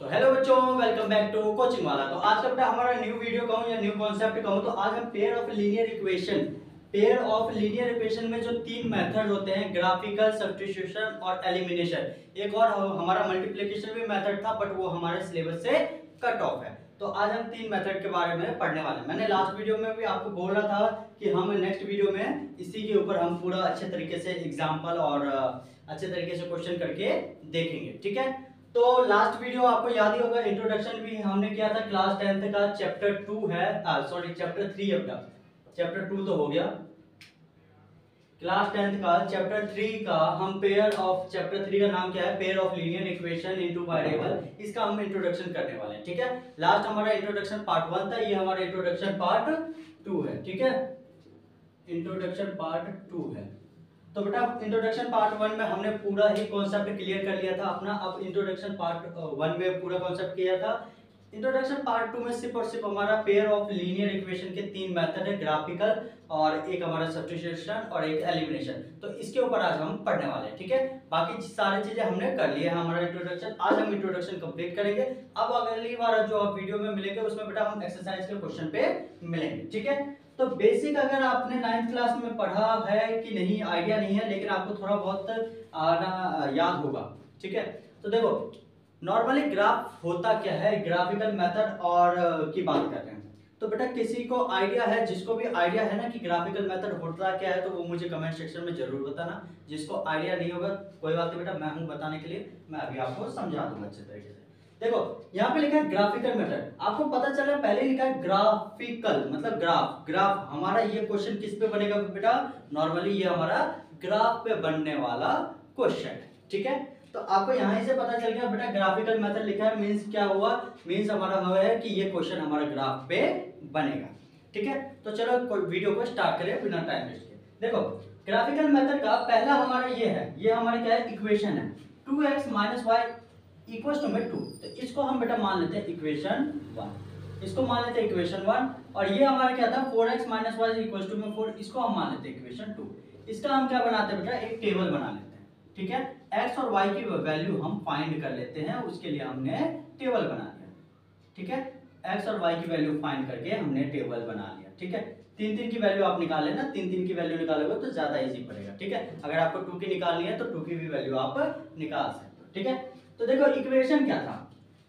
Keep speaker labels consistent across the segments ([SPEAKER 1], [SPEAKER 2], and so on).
[SPEAKER 1] तो हेलो बच्चों, welcome back to coaching वाला। तो आज का बेटा हमारा न्यू वीडियो कहूँ या न्यू कॉन्सेप्ट कहूँ तो आज हम पेयर ऑफ लीनियर इक्वेशन में जो तीन मेथड होते हैं, ग्राफिकल, सब्स्टिट्यूशन और एलिमिनेशन, एक और हमारा मल्टीप्लिकेशन भी मेथड था बट वो हमारे सिलेबस से कट ऑफ है। तो आज हम तीन मेथड के बारे में पढ़ने वाले हैं। मैंने लास्ट वीडियो में भी आपको बोल रहा था कि हम नेक्स्ट वीडियो में इसी के ऊपर हम पूरा अच्छे तरीके से एग्जाम्पल और अच्छे तरीके से क्वेश्चन करके देखेंगे, ठीक है। तो लास्ट वीडियो आपको याद ही होगा, इंट्रोडक्शन भी हमने किया था क्लास 10th का, चैप्टर 2 है, सॉरी चैप्टर 3 है, चैप्टर 2 तो हो गया। क्लास 10th का चैप्टर 3 का हम चैप्टर 3 का नाम क्या है, pair of linear equation into variable, इसका हम इंट्रोडक्शन करने वाले हैं, ठीक है। लास्ट हमारा इंट्रोडक्शन पार्ट 1 था, ये हमारा इंट्रोडक्शन पार्ट 2 है, ठीक है। इंट्रोडक्शन पार्ट 2 है। तो बेटा इंट्रोडक्शन पार्ट 1 में हमने पूरा ही कॉन्सेप्ट क्लियर कर लिया था अपना। अब इंट्रोडक्शन पार्ट 1 में पूरा कॉन्सेप्ट किया था। इंट्रोडक्शन पार्ट 2 में सिर्फ और सिर्फ हमारा पेयर ऑफ लीनियर इक्वेशन के तीन मेथड है, ग्राफिकल और एक हमारा सब्स्टिट्यूशन और एक एलिमिनेशन। तो इसके ऊपर आज हम पढ़ने वाले हैं, ठीक है। बाकी सारी चीजें हमने कर ली है हमारा इंट्रोडक्शन। आज हम इंट्रोडक्शन कंप्लीट करेंगे। अब अगली बार जो आप वीडियो में मिलेंगे उसमें बेटा हम एक्सरसाइज के क्वेश्चन पे मिलेंगे, ठीक है। तो बेसिक अगर आपने 9th क्लास में पढ़ा है कि नहीं आइडिया नहीं है, लेकिन आपको थोड़ा बहुत याद होगा, ठीक है। तो देखो नॉर्मली ग्राफ होता क्या है, ग्राफिकल मेथड और की बात कर रहे हैं। तो बेटा किसी को आइडिया है, जिसको भी आइडिया है ना कि ग्राफिकल मेथड होता क्या है, तो वो मुझे कमेंट सेक्शन में जरूर बताना। जिसको आइडिया नहीं होगा कोई बात नहीं बेटा, मैं हूं बताने के लिए, मैं अभी आपको समझा दूंगा अच्छे तरीके से। देखो यहाँ पे लिखा है ग्राफिकल मेथड, आपको पता चला पहले लिखा है ग्राफिकल मतलब ग्राफ हमारा ये क्वेश्चन किस पे बनेगा बेटा, नॉर्मली ये हमारा ग्राफ पे बनने वाला क्वेश्चन है, ठीक है। तो आपको यहाँ से पता चल गया बेटा ग्राफिकल मेथड लिखा है, मींस क्या हुआ, मींस हमारा हुआ है कि ये क्वेश्चन हमारा ग्राफ पे बनेगा, ठीक है। तो चलो वीडियो को स्टार्ट करें बिना टाइम वेस्ट किए। देखो ग्राफिकल मेथड का पहला हमारा ये है, ये हमारा क्या है, इक्वेशन है 2x - y इक्वल्स टू में 2। तो इसको हम बेटा मान लेते हैं इक्वेशन 1, इसको मान लेते हैं इक्वेशन 1। और ये हमारा क्या था 4x - y इक्वल्स टू में 4, इसको हम मान लेते हैं इक्वेशन 2। इसका हम क्या बनाते हैं बेटा, एक टेबल बना लेते हैं, ठीक है। x और y की वैल्यू हम फाइंड कर लेते हैं, उसके लिए हमने टेबल बना लिया, ठीक है। x और y की वैल्यू फाइंड करके हमने टेबल बना लिया, ठीक है। 3 की वैल्यू आप निकाल लेना, 3 की वैल्यू निकालोगे तो ज्यादा इजी पड़ेगा, ठीक है। अगर आपको 2 की निकालनी है तो 2 की भी वैल्यू आप निकाल सकते हो, ठीक है। तो देखो इक्वेशन क्या था,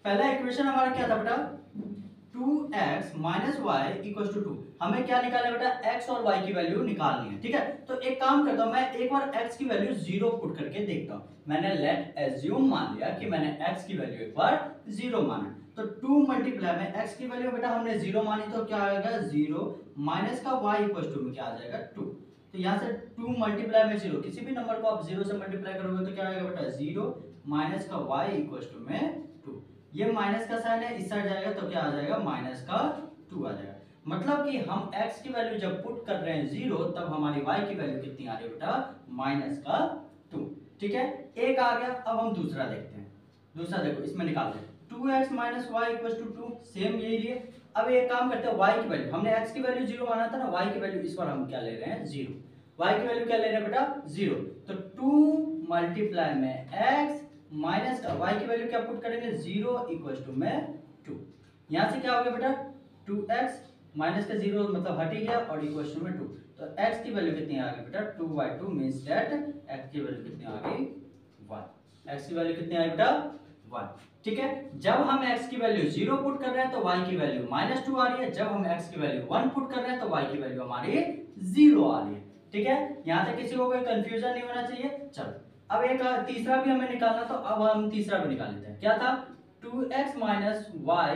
[SPEAKER 1] पहला इक्वेशन हमारा क्या था बेटा 2x - y इक्वल्स टू 2। हमें क्या निकालना है बेटा, x और y की वैल्यू निकालनी है, ठीक है। तो एक काम करता हूं, मैं एक बार x की वैल्यू 0 पुट करके देखता हूं। मैंने लेट एज्यूम मान लिया कि मैंने x की वैल्यू एक बार 0 माना। तो 2 मल्टीप्लाई में x की वैल्यू बेटा हमने 0 मानी तो क्या आएगा 0 माइनस का y इक्वल्स टू में क्या आ जाएगा 2। तो यहाँ से 2 मल्टीप्लाई में 0, किसी भी नंबर को आप 0 से मल्टीप्लाई करोगे तो क्या आएगा बेटा 0 माइनस का y इक्वल्स टू में 2। ये माइनस का साइन है, इस साइड जाएगा तो क्या आ जाएगा माइनस का 2 आ जाएगा। मतलब कि हम x की वैल्यू जब पुट कर रहे हैं 0, तब हमारी y की वैल्यू कितनी आ रही है बेटा माइनस का 2, ठीक है। एक आ गया। अब हम दूसरा देखते हैं। दूसरा देखो इसमें निकालते हैं 2x - y equals to 2, same यही लिए। अब एक काम करते हैं, y की वैल्यू हमने x की वैल्यू 0 माना था ना, y की वैल्यू इस बार हम क्या ले रहे हैं 0। y की वैल्यू क्या ले रहे हैं बेटा 0। तो 2 मल्टीप्लाई में x माइनस का y की वैल्यू क्या पुट करेंगे 0 इक्वल्स टू में 2। यहां से क्या हो गया बेटा 2x माइनस का 0 मतलब हट ही गया और इक्वल्स टू में 2। तो x की वैल्यू कितनी आ गई बेटा 2/2 मींस दैट x की वैल्यू कितनी आ गई 1। x की वैल्यू कितनी आई बेटा 1, ठीक है। जब हम x की वैल्यू 0 पुट कर रहे हैं तो y की वैल्यू -2 आ रही है। जब हम x की वैल्यू 1 पुट कर रहे हैं तो y की वैल्यू हमारी 0 आ रही है, ठीक है। यहां तक किसी को कोई कंफ्यूजन नहीं होना चाहिए। चलो अब एक तीसरा भी हमें निकालना, तो अब हम तीसरा भी निकाल लेते हैं। क्या था 2x - y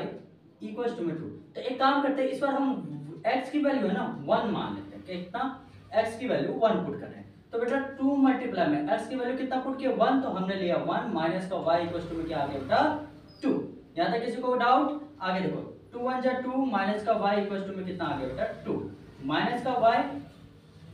[SPEAKER 1] इक्वल्स टू में 2। तो एक काम करते हैं, इस बार हम x की वैल्यू है ना 1 मान लेते हैं। कितना x की वैल्यू 1 पुट कर रहे हैं, तो बेटा 2 मल्टीप्लाई में x की वैल्यू कितना पुट किया 1, तो हमने लिया 1 माइनस का y इक्वल्स टू में क्या आ गया बेटा 2। यहां तक किसी को डाउट? आगे देखो 2 1 जा 2 माइनस का y इक्वल्स टू में कितना आ गया बेटा 2 माइनस का y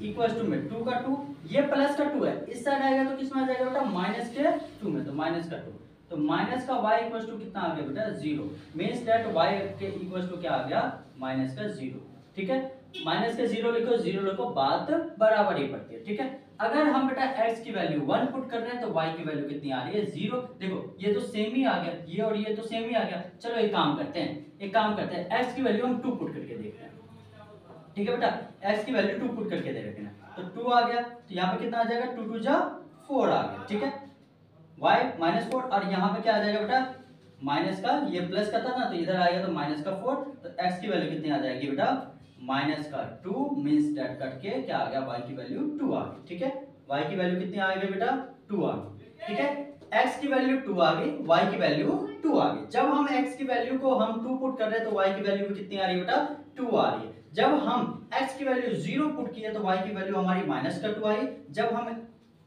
[SPEAKER 1] इक्वल्स टू में 2 का 2, ये प्लस का 2 है, इस साइड आएगा तो किस में आ जाएगा बेटा माइनस के 2 में, तो माइनस का 2। तो माइनस का y इक्वल्स टू कितना आ गया बेटा 0, मींस दैट y के इक्वल्स टू क्या आ गया माइनस का 0, ठीक है। माइनस का 0 लिखो 0 लिखो, बात बराबर ही पड़ती है, ठीक है। अगर हम बेटा x की वैल्यू 1 पुट कर रहे हैं तो y की वैल्यू कितनी आ रही है 0। देखो ये तो सेम ही आ गया, ये और ये तो सेम ही आ गया। चलो एक काम करते हैं, x की वैल्यू हम 2 पुट करके देखते हैं। ठीक है बेटा, x की वैल्यू 2 पुट करके दे रखे हैं, तो 2 आ गया, तो यहाँ पे कितना आ जाएगा 2 2 जा 4 आ गया। ठीक है, y -4 और यहाँ पे क्या आ जाएगा बेटा माइनस का, ये प्लस का था ना तो इधर आएगा तो माइनस का 4, तो x की वैल्यू कितनी आ जाएगी बेटा माइनस का 2 मींस दैट कट के क्या आ गया y की वैल्यू 2 आ गई। ठीक है, y की वैल्यू कितनी आ गई बेटा 2 आ गई। ठीक है, x की वैल्यू 2 आ गई, y की वैल्यू 2 आ गई। जब हम x की वैल्यू को हम 2 पुट कर रहे हैं तो y की वैल्यू भी कितनी आ रही है बेटा 2 आ रही है। जब हम x की वैल्यू 0 पुट किए तो y की वैल्यू हमारी माइनस का 2 आई। जब हम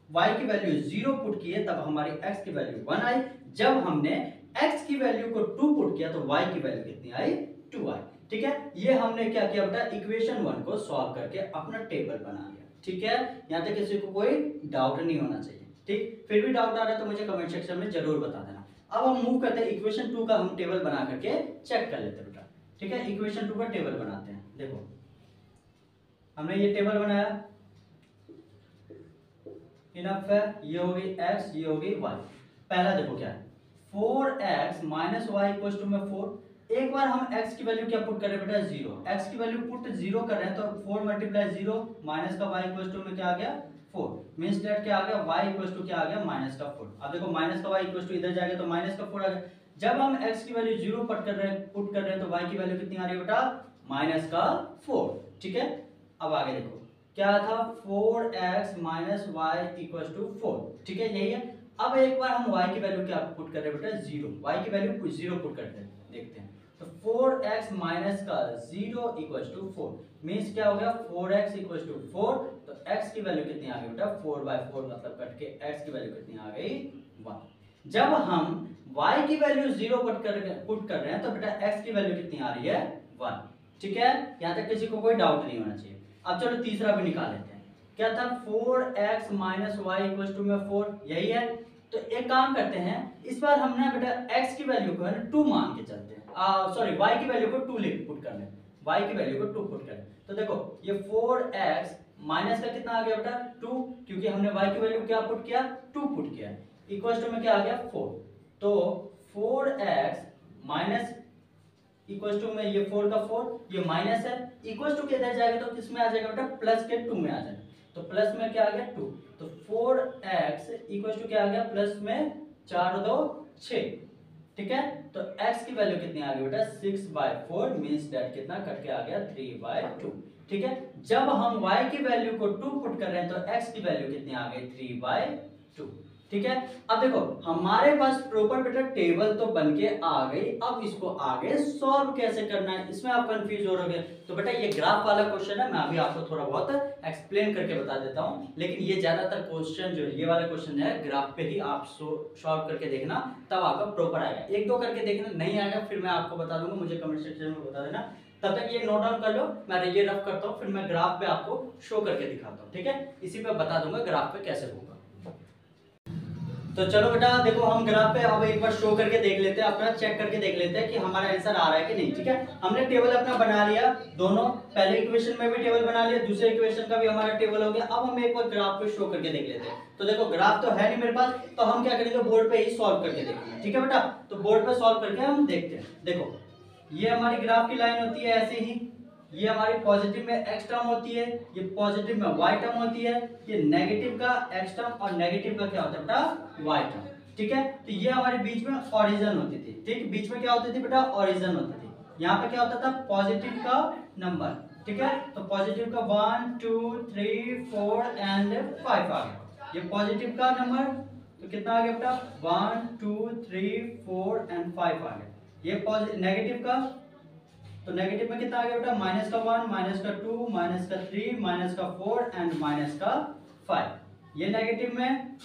[SPEAKER 1] y की वैल्यू 0 पुट किए तब हमारी x की वैल्यू 1 आई। जब हमने x की वैल्यू को 2 पुट किया तो y की वैल्यू कितनी आई 2 आई। ठीक है, ये हमने क्या किया बेटा इक्वेशन 1 को सॉल्व करके अपना टेबल बना लिया। ठीक है, यहाँ तक किसी को कोई डाउट नहीं होना चाहिए। ठीक, फिर भी डाउट आ रहा है तो मुझे कमेंट सेक्शन में जरूर बता देना। अब हम मूव करते हैं इक्वेशन 2 का हम टेबल बना करके चेक कर लेते हैं बेटा। ठीक है, इक्वेशन 2 का टेबल बनाते हैं। देखो हमने ये टेबल बनाया, इनफ है, ये हो गई x, ये हो गई y। पहला देखो क्या है 4x minus Y equal to में 4। एक बार हम x की वैल्यू क्या पुट कर रहे हैं बेटा 0, x की वैल्यू पुट 0 कर रहे हैं तो 4 मल्टीप्लाई 0 माइनस का y इक्वल टू में क्या आ गया 4 मींस दैट क्या आ गया y इक्वल टू क्या आ गया माइनस का 4। अब देखो माइनस का y इक्वल टू इधर जाएगा तो माइनस का 4 आ गया। जब हम x की वैल्यू 0 पुट कर रहे हैं तो y की वैल्यू कितनी आ रही है बेटा माइनस का 4। ठीक है, अब आगे देखो क्या था 4x minus Y equal to 4। ठीक है, यही है। अब एक बार हम y की वैल्यू क्या पुट कर रहे हैं बेटा 0, y की वैल्यू 0 पुट करते हैं, देखते हैं तो 4x माइनस का 0 इक्वल टू 4 मींस क्या हो गया 4x इक्वल टू 4। तो x की वैल्यू कितनी आ गई बेटा 4/4 मतलब कट के x की वैल्यू कितनी आ गई 1। जब हम y की वैल्यू 0 पुट कर रहे हैं तो बेटा x की वैल्यू कितनी आ रही है 1। ठीक है, यहाँ तक किसी को कोई डाउट नहीं होना चाहिए। अब चलो तीसरा भी निकाल लेते हैं। क्या था 4x minus Y equal to में 4, यही है। तो एक काम करते हैं, इस बार हमने बेटा x की वैल्यू को है ना 2 मान के चलते हैं, सॉरी y की वैल्यू को 2 लिख पुट कर लें, y की वैल्यू को 2 पुट करें। तो देखो ये 4x माइनस का कितना आ गया बेटा 2, क्योंकि हमने y की वैल्यू क्या पुट किया 2 पुट किया, इक्वल टू में क्या आ गया 4। तो 4x माइनस इक्वल टू में ये 4 का 4, ये माइनस है, इक्वल टू के इधर जाएगा तो किसमें आ जाएगा बेटा प्लस के 2 में आ जाएगा। तो प्लस में क्या आ गया 2, तो 4x इक्वल टू क्या आ गया प्लस में 4 और 2 6। ठीक है, तो x की वैल्यू कितनी आ गई बेटा 6/4 मींस दैट कितना कट के आ गया 3/2। ठीक है, जब हम y की वैल्यू को 2 पुट कर रहे हैं तो x की वैल्यू कितनी आ गई 3/2। ठीक है, अब देखो हमारे पास प्रॉपर बेटा टेबल तो बनके आ गई। अब इसको आगे सॉल्व कैसे करना है इसमें आप कंफ्यूज हो रहोगे। तो बेटा ये ग्राफ वाला क्वेश्चन है, मैं अभी आपको थोड़ा बहुत एक्सप्लेन करके बता देता हूँ, लेकिन ये ज्यादातर क्वेश्चन जो ये वाला क्वेश्चन है ग्राफ पे ही आप सॉल्व करके देखना, तब आपका प्रॉपर आएगा। एक दो करके देखना, नहीं आएगा फिर मैं आपको बता दूंगा, मुझे कमेंट सेक्शन में बता देना। तब तक ये नोट डाउन कर लो, मैं ये रफ करता हूँ, फिर मैं ग्राफ पे आपको शो करके दिखाता हूँ। ठीक है, इसी पे बता दूंगा ग्राफ पे कैसे होगा। तो चलो बेटा देखो हम ग्राफ पे अब एक बार शो करके देख लेते हैं, अपना चेक करके देख लेते हैं कि हमारा आंसर आ रहा है कि नहीं। ठीक है, हमने टेबल अपना बना लिया, दोनों पहले इक्वेशन में भी टेबल बना लिया, दूसरे इक्वेशन का भी हमारा टेबल हो गया। अब हम एक बार ग्राफ पे शो करके देख लेते हैं। तो देखो ग्राफ तो है नहीं मेरे पास, तो हम क्या करेंगे बोर्ड पे ही सॉल्व करके देखेंगे। ठीक है बेटा, तो बोर्ड पे सॉल्व करके हम देखते हैं। देखो ये हमारी ग्राफ की लाइन होती है ऐसे ही, ये हमारी पॉजिटिव में x टर्म होती है, ये पॉजिटिव में y टर्म होती है, ये नेगेटिव का x टर्म और नेगेटिव का क्या होता है बेटा y टर्म। ठीक है, तो ये हमारे बीच में ओरिजिन होती थी। ठीक, बीच में क्या होती थी बेटा ओरिजिन होती थी। यहाँ पे क्या होता था पॉजिटिव का नंबर। ठीक है, तो पॉजिटिव का 1 2 3 4 एंड 5 आ गया। ये पॉजिटिव का नंबर तो कितना आ गया बेटा 1 2 3 4 एंड 5 आ गया। ये नेगेटिव का तो नेगेटिव में कितना आ गया बेटा माइनस का 1 माइनस का 2 माइनस का 3 माइनस का 4 एंड माइनस का 5। ये नेगेटिव में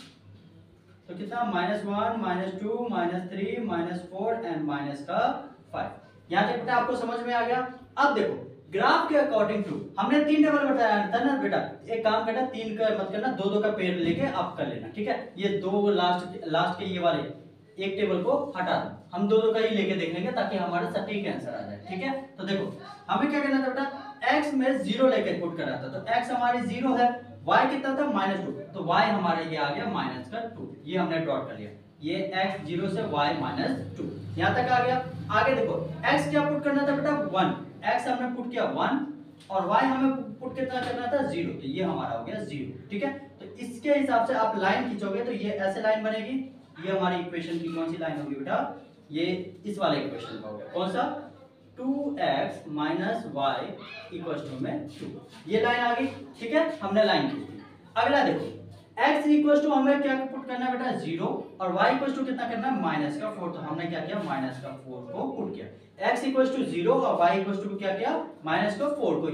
[SPEAKER 1] तो कितना -1 -2 -3 -4 एंड माइनस का 5। यहाँ तक बेटा आपको समझ में आ गया। अब देखो ग्राफ के अकॉर्डिंग टू हमने 3 टेबल बताया था ना बेटा, एक काम करना 3 का मत करना, 2 का पेयर लेके आप कर लेना। ठीक है, ये 2 लास्ट के ये वाले एक टेबल को हटा दो, हम 2 का ही लेके देख लेंगे ताकि हमारा सटीक आंसर आ जाए। ठीक है, तो देखो हमें क्या करना था बेटा x में 0 लेके पुट करना था, तो x हमारी 0 है y कितना था -2, तो y हमारा ये आ गया -2, ये हमने ड्रॉट कर लिया। ये x 0 से y -2 यहाँ तक आ गया। आगे देखो x क्या पुट करना था बेटा 1, x हमने पुट किया 1 और y हमें पुट कितना करना था 0, तो ये हमारा हो गया 0। ठीक है, तो इसके हिसाब से आप लाइन खींचोगे तो ये ऐसे लाइन बनेगी। ये हमारी इक्वेशन की कौन सी लाइन होगी बेटा, ये इस वाले इक्वेशन का हो गया, कौन सा 2x minus y equal to में 2, ये लाइन आ गई। ठीक है, हमने लाइन खींच दी। अगला देखो x इक्वल टू हमें क्या पुट करना है बेटा 0 और y इक्वल टू कितना करना है -4, तो हमने क्या किया -4 को पुट किया। x इक्वल टू 0 और y इक्वल टू क्या किया -4 को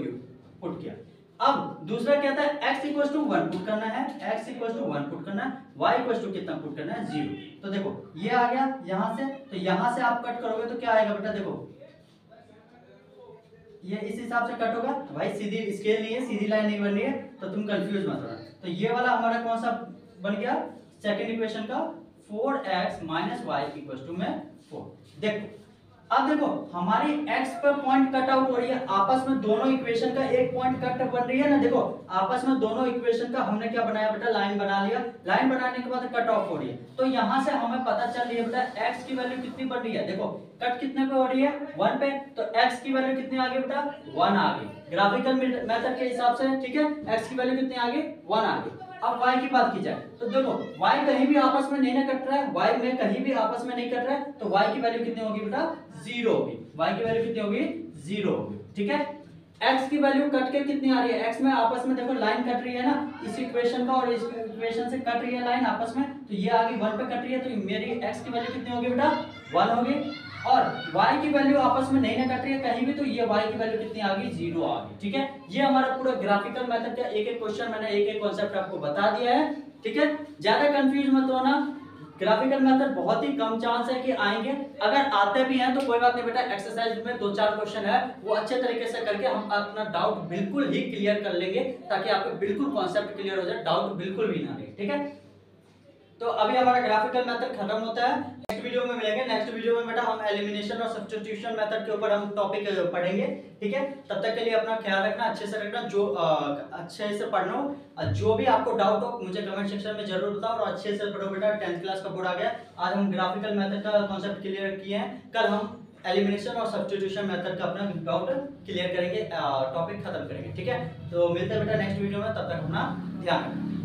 [SPEAKER 1] पुट किया। अब दूसरा क्या था x इक्वल टू 1 पुट करना है, x इक्वल टू 1 पुट करना है, y इक्वल टू कितना पुट करना है 0। तो देखो ये आ गया यहां से, तो यहां से आप कट करोगे तो क्या आएगा बेटा, देखो ये इस हिसाब से कट होगा। भाई सीधी स्केल नहीं है, सीधी लाइन नहीं बन रही है, तो तुम कंफ्यूज मत होना। तो ये वाला हमारा कौन सा बन गया सेकंड इक्वेशन का 4x y इक्वल टू में 4। देखो अब देखो हमारी x पर पॉइंट कट आउट हो रही है, आपस में दोनों इक्वेशन का एक पॉइंट कट बन रही है ना। देखो आपस में दोनों इक्वेशन का हमने क्या बनाया बेटा, लाइन बना लिया। लाइन बनाने के बाद कट ऑफ हो रही है, तो यहां से हमें पता चल रही है बेटा x की वैल्यू कितनी बन रही है। देखो कट कितने पे हो रही है 1 पे, तो x की वैल्यू कितनी आ गई बेटा 1 आ गई ग्राफिकल मेथड के हिसाब से। ठीक है, x की वैल्यू कितनी आ गई 1 आ गई। अब y की बात की जाए तो देखो y कहीं भी आपस में नहीं ना कट रहा है, y में कहीं भी आपस में नहीं कट रहा है, तो y की वैल्यू कितनी होगी बेटा 0 होगी। y की वैल्यू कितनी होगी 0 होगी। ठीक है, x की वैल्यू कट के कितनी आ रही है, x में आपस में देखो लाइन कट रही है ना, इस इक्वेशन का और इस इक्वेशन से कट रही है लाइन आपस में, तो ये आगे 1 पे कट रही है, तो मेरी x की वैल्यू कितनी होगी बेटा 1 होगी। और y की वैल्यू आपस में नहीं ना कट रही है कहीं भी, तो ये y की वैल्यू कितनी आ गई 0 आ गई। ठीक है, ये हमारा पूरा ग्राफिकल मेथड का एक एक क्वेश्चन मैंने एक एक कॉन्सेप्ट आपको बता दिया है। ठीक है, ज्यादा कंफ्यूज मत होना, ग्राफिकल मेथड बहुत ही कम चांस है कि आएंगे, अगर आते भी हैं तो कोई बात नहीं बेटा, एक्सरसाइज में 2-4 क्वेश्चन है वो अच्छे तरीके से करके हम अपना डाउट बिल्कुल ही क्लियर कर लेंगे, ताकि आपको बिल्कुल कॉन्सेप्ट क्लियर हो जाए, डाउट बिल्कुल भी ना रहे। ठीक है, तो अभी हमारा ग्राफिकल मेथड खत्म होता है, नेक्स्ट वीडियो में मिलेंगे। नेक्स्ट वीडियो में बेटा हम एलिमिनेशन और सब्स्टिट्यूशन मेथड के ऊपर हम टॉपिक पढ़ेंगे। ठीक है, तब तक के लिए अपना ख्याल रखना, अच्छे से रखना, जो अच्छे से पढ़ना हो, जो भी आपको डाउट हो मुझे कमेंट सेक्शन में जरूर बताओ, और अच्छे से पढ़ो बेटा। 10th क्लास का बोर्ड आ गया, आज हम ग्राफिकल मेथड का कॉन्सेप्ट क्लियर किए हैं, कल हम एलिमिनेशन और सब्स्टिट्यूशन मेथड का अपना डाउट क्लियर करेंगे, टॉपिक खत्म करेंगे। ठीक है, तो मिलते हैं बेटा नेक्स्ट वीडियो में, तब तक अपना ध्यान रखना।